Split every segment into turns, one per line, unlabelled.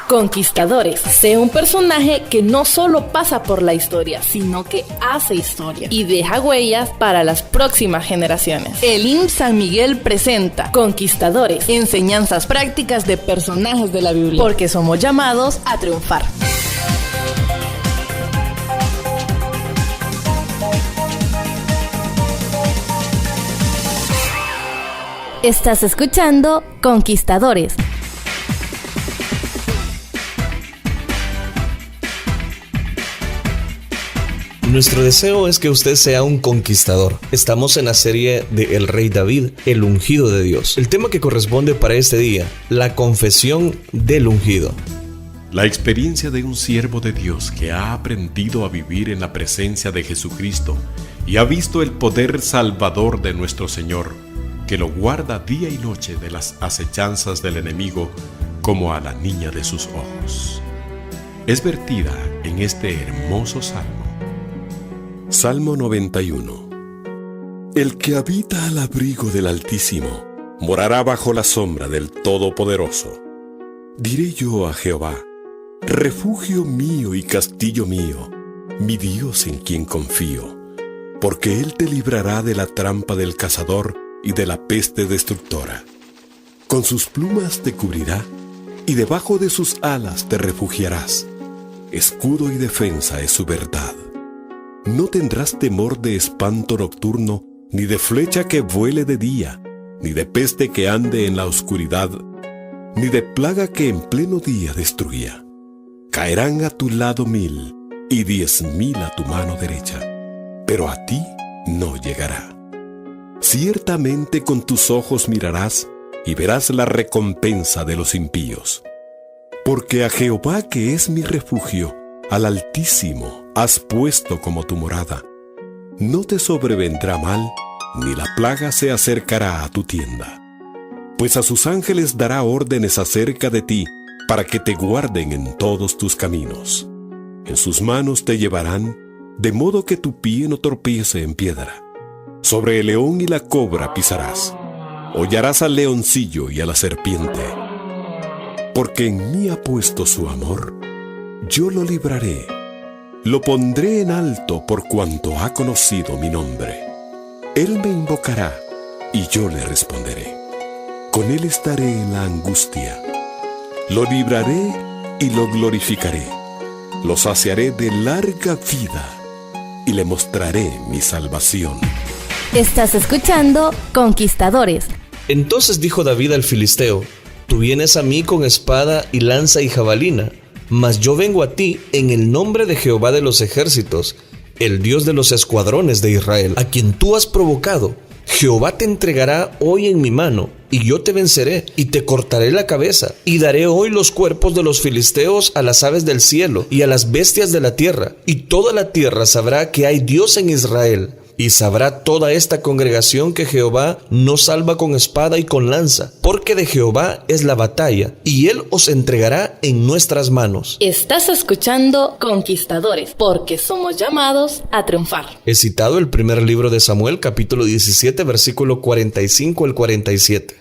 Conquistadores. Sé un personaje que no solo pasa por la historia, sino que hace historia y deja huellas para las próximas generaciones. El IMSS San Miguel presenta Conquistadores, enseñanzas prácticas de personajes de la Biblia, porque somos llamados a triunfar.
Estás escuchando Conquistadores.
Nuestro deseo es que usted sea un conquistador. Estamos en la serie de El Rey David, el ungido de Dios. El tema que corresponde para este día, la confesión del ungido.
La experiencia de un siervo de Dios que ha aprendido a vivir en la presencia de Jesucristo y ha visto el poder salvador de nuestro Señor, que lo guarda día y noche de las acechanzas del enemigo como a la niña de sus ojos. Es vertida en este hermoso salmo. Salmo 91. El que habita al abrigo del Altísimo morará bajo la sombra del Todopoderoso. Diré yo a Jehová, refugio mío y castillo mío, mi Dios en quien confío, porque Él te librará de la trampa del cazador y de la peste destructora. Con sus plumas te cubrirá, y debajo de sus alas te refugiarás. Escudo y defensa es su verdad. No tendrás temor de espanto nocturno, ni de flecha que vuele de día, ni de peste que ande en la oscuridad, ni de plaga que en pleno día destruya. Caerán a tu lado 1000, y 10,000 a tu mano derecha, pero a ti no llegará. Ciertamente con tus ojos mirarás, y verás la recompensa de los impíos. Porque a Jehová, que es mi refugio, al Altísimo has puesto como tu morada. No te sobrevendrá mal, ni la plaga se acercará a tu tienda. Pues a sus ángeles dará órdenes acerca de ti, para que te guarden en todos tus caminos. En sus manos te llevarán, de modo que tu pie no tropiece en piedra. Sobre el león y la cobra pisarás. Hollarás al leoncillo y a la serpiente. Porque en mí ha puesto su amor, yo lo libraré. Lo pondré en alto por cuanto ha conocido mi nombre. Él me invocará y yo le responderé. Con él estaré en la angustia. Lo libraré y lo glorificaré. Lo saciaré de larga vida y le mostraré mi salvación.
Estás escuchando Conquistadores.
Entonces dijo David al filisteo, tú vienes a mí con espada y lanza y jabalina, mas yo vengo a ti en el nombre de Jehová de los ejércitos, el Dios de los escuadrones de Israel, a quien tú has provocado. Jehová te entregará hoy en mi mano, y yo te venceré, y te cortaré la cabeza, y daré hoy los cuerpos de los filisteos a las aves del cielo, y a las bestias de la tierra, y toda la tierra sabrá que hay Dios en Israel. Y sabrá toda esta congregación que Jehová nos salva con espada y con lanza, porque de Jehová es la batalla, y Él os entregará en nuestras manos.
Estás escuchando Conquistadores, porque somos llamados a triunfar.
He citado el primer libro de Samuel, capítulo 17, versículo 45 al 47.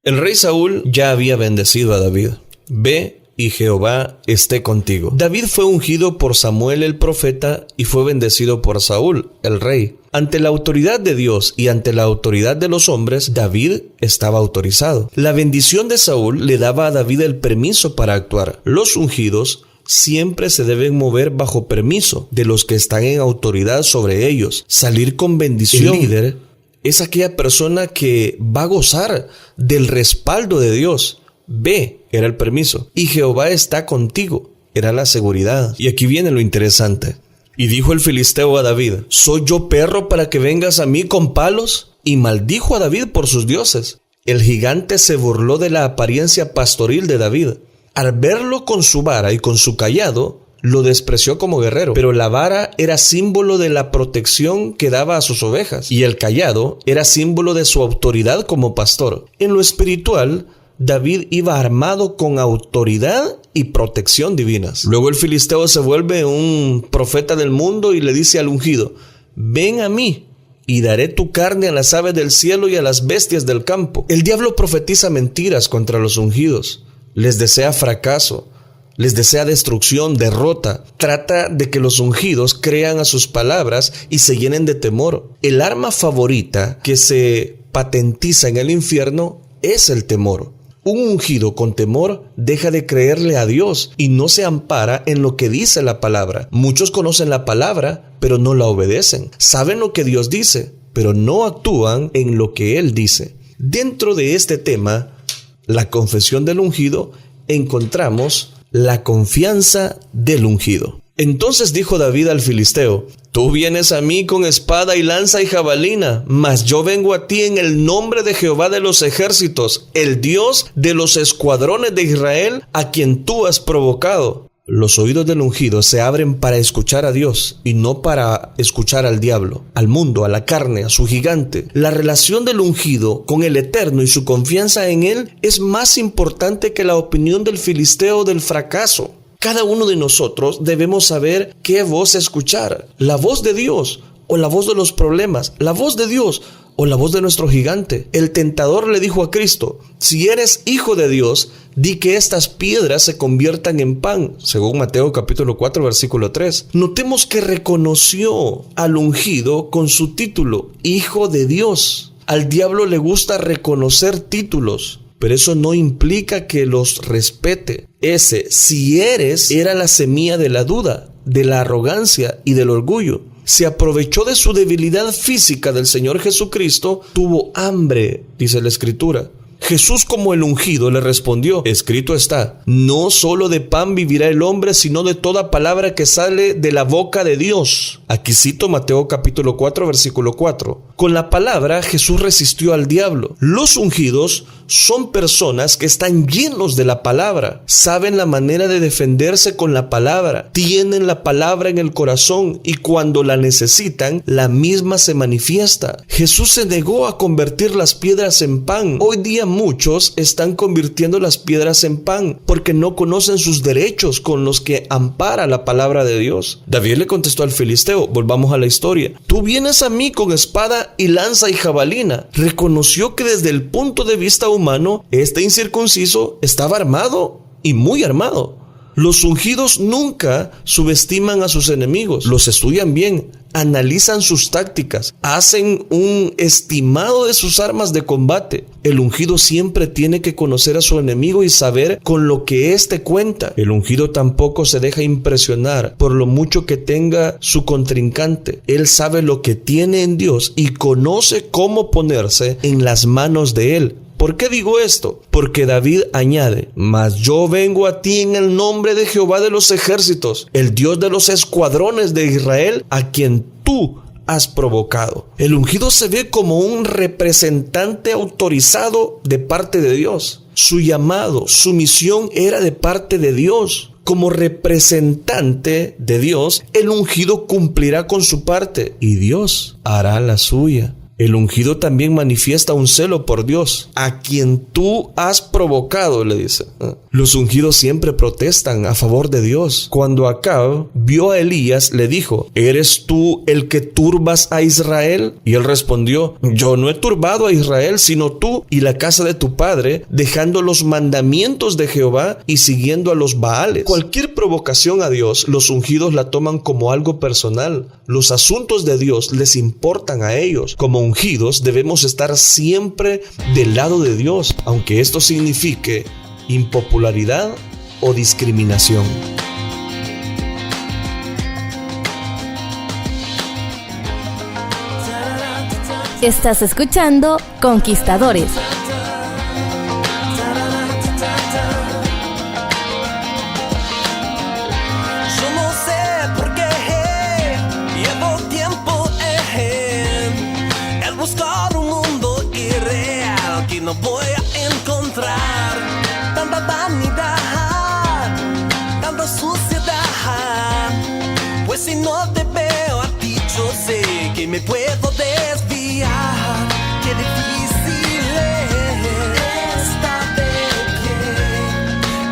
El rey Saúl ya había bendecido a David. Ve y Jehová esté contigo. David fue ungido por Samuel el profeta y fue bendecido por Saúl, el rey. Ante la autoridad de Dios y ante la autoridad de los hombres, David estaba autorizado. La bendición de Saúl le daba a David el permiso para actuar. Los ungidos siempre se deben mover bajo permiso de los que están en autoridad sobre ellos. Salir con bendición. El líder es aquella persona que va a gozar del respaldo de Dios. Ve, era el permiso, y Jehová está contigo, era la seguridad. Y aquí viene lo interesante. Y dijo el filisteo a David, ¿soy yo perro para que vengas a mí con palos? Y maldijo a David por sus dioses. El gigante se burló de la apariencia pastoril de David. Al verlo con su vara y con su cayado, lo despreció como guerrero. Pero la vara era símbolo de la protección que daba a sus ovejas, y el cayado era símbolo de su autoridad como pastor. En lo espiritual, David iba armado con autoridad y protección divinas. Luego el filisteo se vuelve un profeta del mundo y le dice al ungido, ven a mí y daré tu carne a las aves del cielo y a las bestias del campo. El diablo profetiza mentiras contra los ungidos, les desea fracaso, les desea destrucción, derrota. Trata de que los ungidos crean a sus palabras y se llenen de temor. El arma favorita que se patentiza en el infierno es el temor. Un ungido con temor deja de creerle a Dios y no se ampara en lo que dice la palabra. Muchos conocen la palabra, pero no la obedecen. Saben lo que Dios dice, pero no actúan en lo que Él dice. Dentro de este tema, la confesión del ungido, encontramos la confianza del ungido. Entonces dijo David al filisteo: tú vienes a mí con espada y lanza y jabalina, mas yo vengo a ti en el nombre de Jehová de los ejércitos, el Dios de los escuadrones de Israel, a quien tú has provocado. Los oídos del ungido se abren para escuchar a Dios y no para escuchar al diablo, al mundo, a la carne, a su gigante. La relación del ungido con el Eterno y su confianza en Él es más importante que la opinión del filisteo del fracaso. Cada uno de nosotros debemos saber qué voz escuchar: la voz de Dios o la voz de los problemas, la voz de Dios o la voz de nuestro gigante. El tentador le dijo a Cristo: si eres hijo de Dios, di que estas piedras se conviertan en pan, según Mateo capítulo 4, versículo 3. Notemos que reconoció al ungido con su título, Hijo de Dios. Al diablo le gusta reconocer títulos, pero eso no implica que los respete. Ese si eres era la semilla de la duda, de la arrogancia y del orgullo. Se aprovechó de su debilidad física del Señor Jesucristo, tuvo hambre, dice la Escritura. Jesús, como el ungido, le respondió: escrito está, no solo de pan vivirá el hombre, sino de toda palabra que sale de la boca de Dios. Aquí cito Mateo capítulo 4, versículo 4. Con la palabra Jesús resistió al diablo. Los ungidos son personas que están llenos de la palabra, saben la manera de defenderse con la palabra, tienen la palabra en el corazón y cuando la necesitan, la misma se manifiesta. Jesús se negó a convertir las piedras en pan. Hoy día muchos están convirtiendo las piedras en pan porque no conocen sus derechos con los que ampara la palabra de Dios. David le contestó al filisteo, volvamos a la historia: tú vienes a mí con espada y lanza y jabalina. Reconoció que desde el punto de vista humano, este incircunciso estaba armado y muy armado. Los ungidos nunca subestiman a sus enemigos, los estudian bien, analizan sus tácticas, hacen un estimado de sus armas de combate. El ungido siempre tiene que conocer a su enemigo y saber con lo que éste cuenta. El ungido tampoco se deja impresionar por lo mucho que tenga su contrincante. Él sabe lo que tiene en Dios y conoce cómo ponerse en las manos de Él. ¿Por qué digo esto? Porque David añade: mas yo vengo a ti en el nombre de Jehová de los ejércitos, el Dios de los escuadrones de Israel, a quien tú has provocado. El ungido se ve como un representante autorizado de parte de Dios. Su llamado, su misión era de parte de Dios. Como representante de Dios, el ungido cumplirá con su parte y Dios hará la suya. El ungido también manifiesta un celo por Dios, a quien tú has provocado, le dice. Los ungidos siempre protestan a favor de Dios. Cuando Acab vio a Elías, le dijo: ¿eres tú el que turbas a Israel? Y él respondió: yo no he turbado a Israel, sino tú y la casa de tu padre, dejando los mandamientos de Jehová y siguiendo a los Baales. Cualquier provocación a Dios, los ungidos la toman como algo personal. Los asuntos de Dios les importan a ellos. Como ungidos debemos estar siempre del lado de Dios, aunque esto signifique impopularidad o discriminación.
Estás escuchando Conquistadores.
No voy a encontrar tanta vanidad, tanta suciedad. Pues si no te veo a ti, yo sé que me puedo desviar. Qué difícil es saber que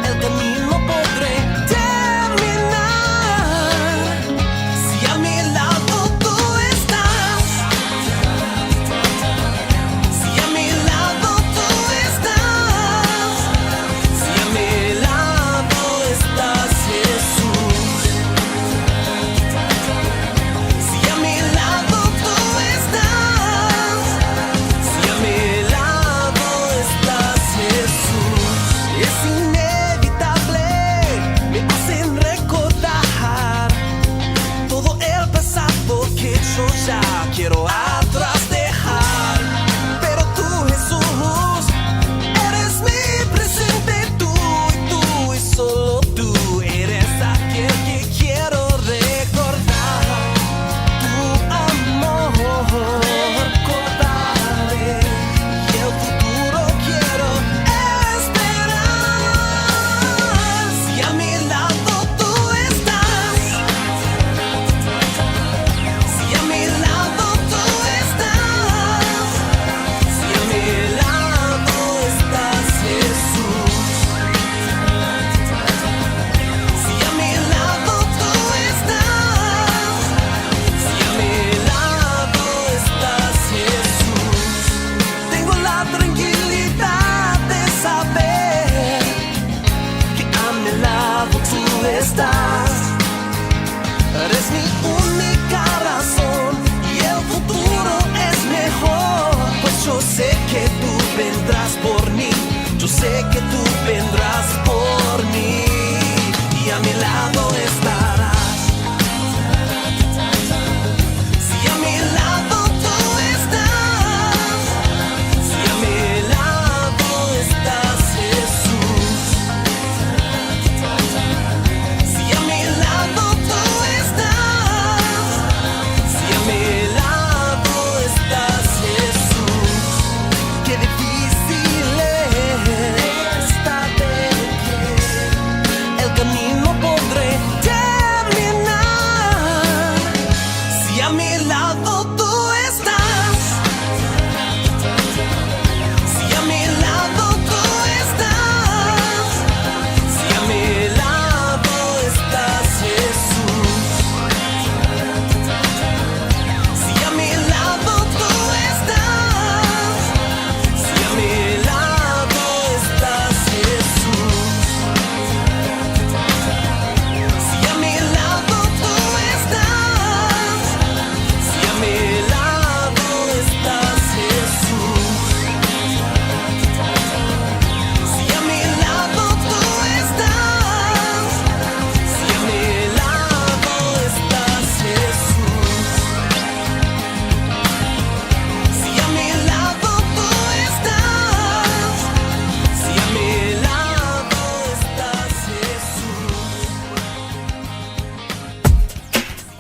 el camino podré terminar. Si a mi lado tú estás, si a mi lado tú estás, si a mi lado estás.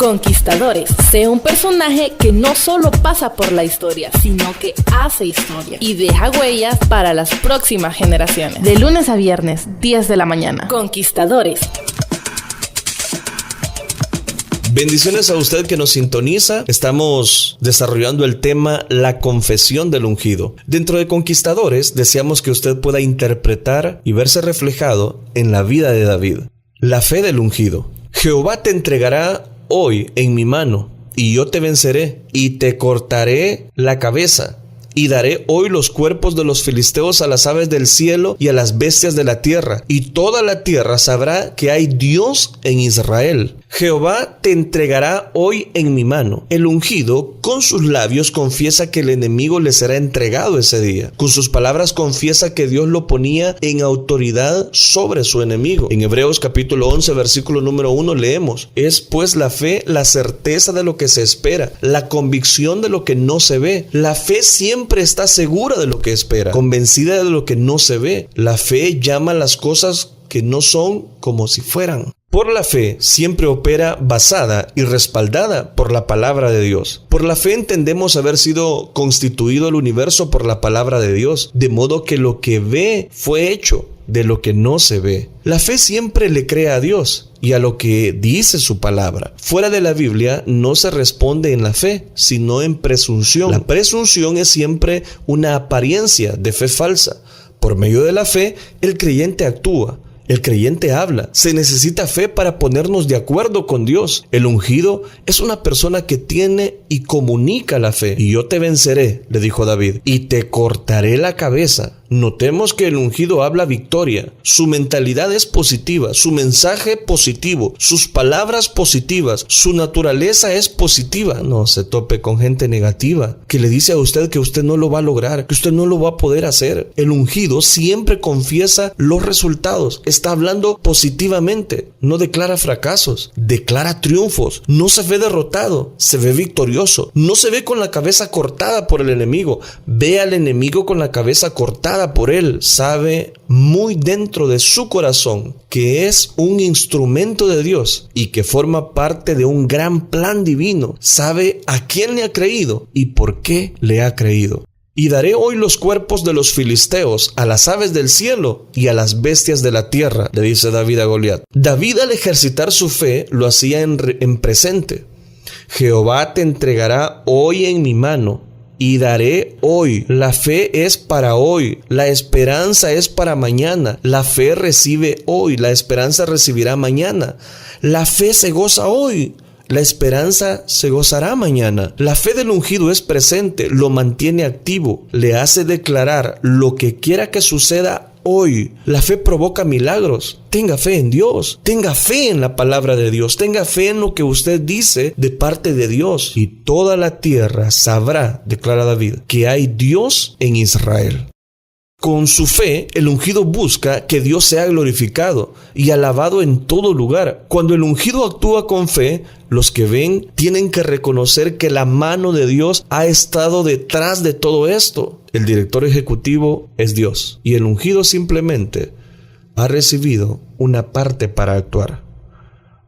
Conquistadores. Sé un personaje que no solo pasa por la historia, sino que hace historia y deja huellas para las próximas generaciones. De lunes a viernes, 10 de la mañana. Conquistadores.
Bendiciones a usted que nos sintoniza. Estamos desarrollando el tema La confesión del ungido. Dentro de Conquistadores, deseamos que usted pueda interpretar y verse reflejado en la vida de David. La fe del ungido. Jehová te entregará hoy en mi mano, y yo te venceré, y te cortaré la cabeza, y daré hoy los cuerpos de los filisteos a las aves del cielo y a las bestias de la tierra, y toda la tierra sabrá que hay Dios en Israel. Jehová te entregará hoy en mi mano. El ungido con sus labios confiesa que el enemigo le será entregado ese día. Con sus palabras confiesa que Dios lo ponía en autoridad sobre su enemigo. En Hebreos capítulo 11 versículo número 1 leemos: es pues la fe la certeza de lo que se espera, la convicción de lo que no se ve. La fe siempre está segura de lo que espera, convencida de lo que no se ve. La fe llama las cosas que no son como si fueran. Por la fe siempre opera basada y respaldada por la palabra de Dios. Por la fe entendemos haber sido constituido el universo por la palabra de Dios, de modo que lo que ve fue hecho de lo que no se ve. La fe siempre le cree a Dios y a lo que dice su palabra. Fuera de la Biblia no se responde en la fe, sino en presunción. La presunción es siempre una apariencia de fe falsa. Por medio de la fe, el creyente actúa. El creyente habla. Se necesita fe para ponernos de acuerdo con Dios. El ungido es una persona que tiene y comunica la fe. Y yo te venceré, le dijo David, y te cortaré la cabeza. Notemos que el ungido habla victoria. Su mentalidad es positiva, su mensaje positivo, sus palabras positivas, su naturaleza es positiva. No se tope con gente negativa que le dice a usted que usted no lo va a lograr, que usted no lo va a poder hacer. El ungido siempre confiesa los resultados. Está hablando positivamente, no declara fracasos, declara triunfos. No se ve derrotado, se ve victorioso. No se ve con la cabeza cortada por el enemigo, ve al enemigo con la cabeza cortada por él. Sabe muy dentro de su corazón que es un instrumento de Dios y que forma parte de un gran plan divino. Sabe a quién le ha creído y por qué le ha creído. Y daré hoy los cuerpos de los filisteos a las aves del cielo y a las bestias de la tierra, le dice David a Goliat. David, al ejercitar su fe, lo hacía en presente. Jehová te entregará hoy en mi mano, y daré hoy. La fe es para hoy. La esperanza es para mañana. La fe recibe hoy. La esperanza recibirá mañana. La fe se goza hoy. La esperanza se gozará mañana. La fe del ungido es presente, lo mantiene activo, le hace declarar lo que quiera que suceda hoy. La fe provoca milagros. Tenga fe en Dios, tenga fe en la palabra de Dios, tenga fe en lo que usted dice de parte de Dios. Y toda la tierra sabrá, declara David, que hay Dios en Israel. Con su fe, el ungido busca que Dios sea glorificado y alabado en todo lugar. Cuando el ungido actúa con fe, los que ven tienen que reconocer que la mano de Dios ha estado detrás de todo esto. El director ejecutivo es Dios y el ungido simplemente ha recibido una parte para actuar.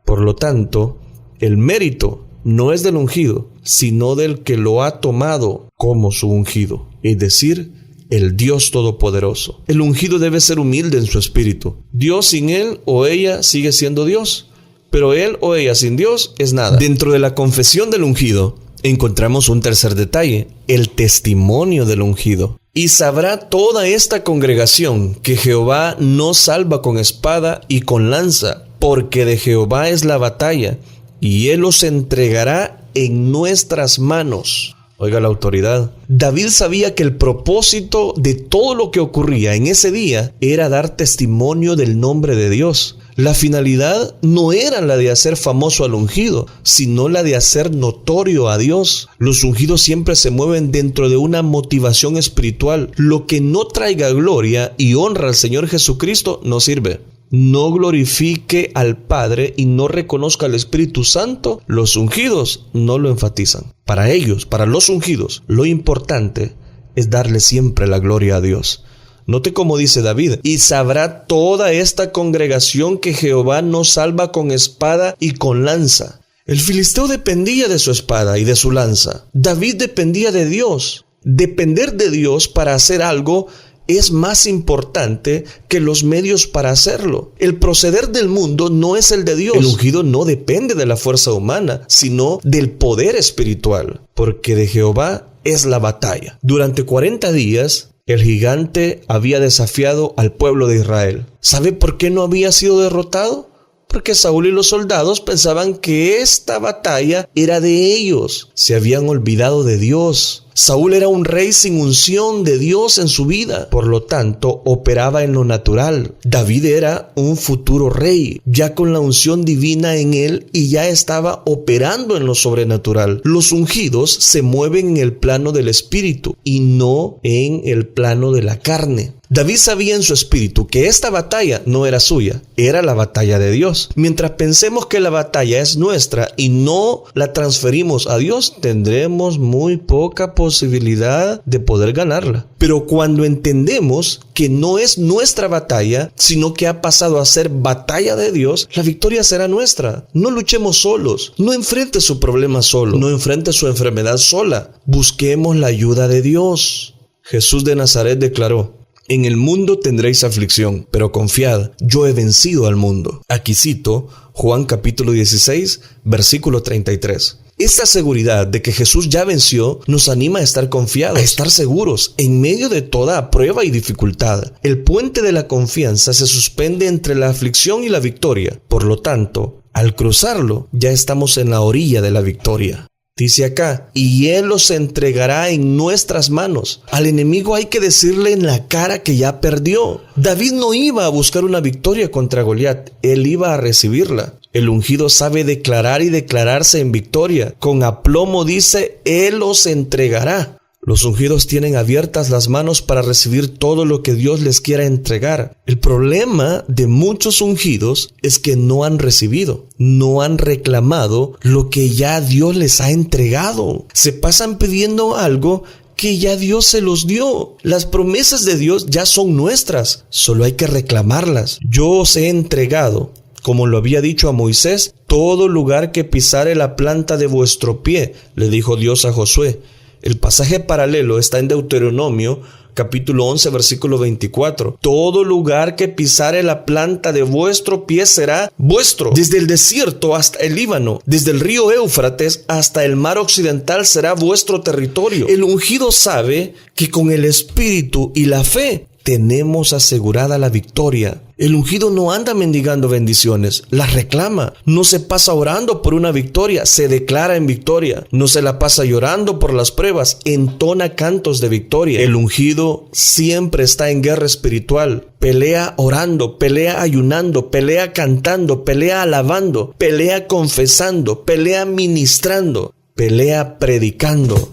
Por lo tanto, el mérito no es del ungido, sino del que lo ha tomado como su ungido, es decir, el Dios Todopoderoso. El ungido debe ser humilde en su espíritu. Dios sin él o ella sigue siendo Dios, pero él o ella sin Dios es nada. Dentro de la confesión del ungido encontramos un tercer detalle, el testimonio del ungido. Y sabrá toda esta congregación que Jehová no salva con espada y con lanza, porque de Jehová es la batalla, y él los entregará en nuestras manos. Oiga la autoridad. David sabía que el propósito de todo lo que ocurría en ese día era dar testimonio del nombre de Dios. La finalidad no era la de hacer famoso al ungido, sino la de hacer notorio a Dios. Los ungidos siempre se mueven dentro de una motivación espiritual. Lo que no traiga gloria y honra al Señor Jesucristo no sirve. No glorifique al Padre y no reconozca al Espíritu Santo, los ungidos no lo enfatizan. Para ellos, para los ungidos, lo importante es darle siempre la gloria a Dios. Note cómo dice David, y sabrá toda esta congregación que Jehová no salva con espada y con lanza. El filisteo dependía de su espada y de su lanza. David dependía de Dios. Depender de Dios para hacer algo es más importante que los medios para hacerlo. El proceder del mundo no es el de Dios. El ungido no depende de la fuerza humana, sino del poder espiritual, porque de Jehová es la batalla. Durante 40 días, el gigante había desafiado al pueblo de Israel. ¿Sabe por qué no había sido derrotado? Porque Saúl y los soldados pensaban que esta batalla era de ellos. Se habían olvidado de Dios. Saúl era un rey sin unción de Dios en su vida. Por lo tanto, operaba en lo natural. David era un futuro rey, ya con la unción divina en él y ya estaba operando en lo sobrenatural. Los ungidos se mueven en el plano del espíritu y no en el plano de la carne. David sabía en su espíritu que esta batalla no era suya, era la batalla de Dios. Mientras pensemos que la batalla es nuestra y no la transferimos a Dios, tendremos muy poca posibilidad de poder ganarla. Pero cuando entendemos que no es nuestra batalla, sino que ha pasado a ser batalla de Dios, la victoria será nuestra. No luchemos solos, no enfrente su problema solo, no enfrente su enfermedad sola. Busquemos la ayuda de Dios. Jesús de Nazaret declaró: en el mundo tendréis aflicción, pero confiad, yo he vencido al mundo. Aquí cito Juan capítulo 16, versículo 33. Esta seguridad de que Jesús ya venció nos anima a estar confiados, a estar seguros en medio de toda prueba y dificultad. El puente de la confianza se suspende entre la aflicción y la victoria. Por lo tanto, al cruzarlo, ya estamos en la orilla de la victoria. Dice acá, y Él los entregará en nuestras manos. Al enemigo hay que decirle en la cara que ya perdió. David no iba a buscar una victoria contra Goliat, él iba a recibirla. El ungido sabe declarar y declararse en victoria. Con aplomo dice, Él los entregará. Los ungidos tienen abiertas las manos para recibir todo lo que Dios les quiera entregar. El problema de muchos ungidos es que no han recibido, no han reclamado lo que ya Dios les ha entregado. Se pasan pidiendo algo que ya Dios se los dio. Las promesas de Dios ya son nuestras, solo hay que reclamarlas. Yo os he entregado, como lo había dicho a Moisés, todo lugar que pisare la planta de vuestro pie, le dijo Dios a Josué. El pasaje paralelo está en Deuteronomio, capítulo 11, versículo 24. Todo lugar que pisare la planta de vuestro pie será vuestro. Desde el desierto hasta el Líbano, desde el río Éufrates hasta el mar occidental será vuestro territorio. El ungido sabe que con el espíritu y la fe tenemos asegurada la victoria. El ungido no anda mendigando bendiciones, las reclama. No se pasa orando por una victoria, se declara en victoria. No se la pasa llorando por las pruebas, entona cantos de victoria. El ungido siempre está en guerra espiritual. Pelea orando, pelea ayunando, pelea cantando, pelea alabando, pelea confesando, pelea ministrando, pelea predicando.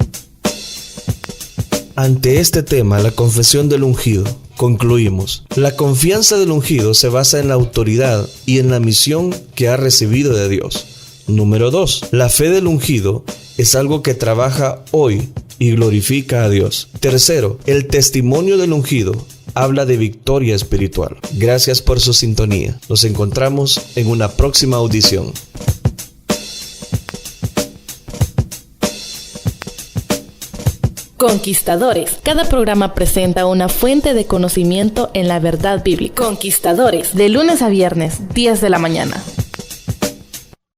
Ante este tema, la confesión del ungido, concluimos. La confianza del ungido se basa en la autoridad y en la misión que ha recibido de Dios. Número 2. La fe del ungido es algo que trabaja hoy y glorifica a Dios. Tercero, el testimonio del ungido habla de victoria espiritual. Gracias por su sintonía. Nos encontramos en una próxima audición.
Conquistadores. Cada programa presenta una fuente de conocimiento en la verdad bíblica. Conquistadores. De lunes a viernes, 10 de la mañana.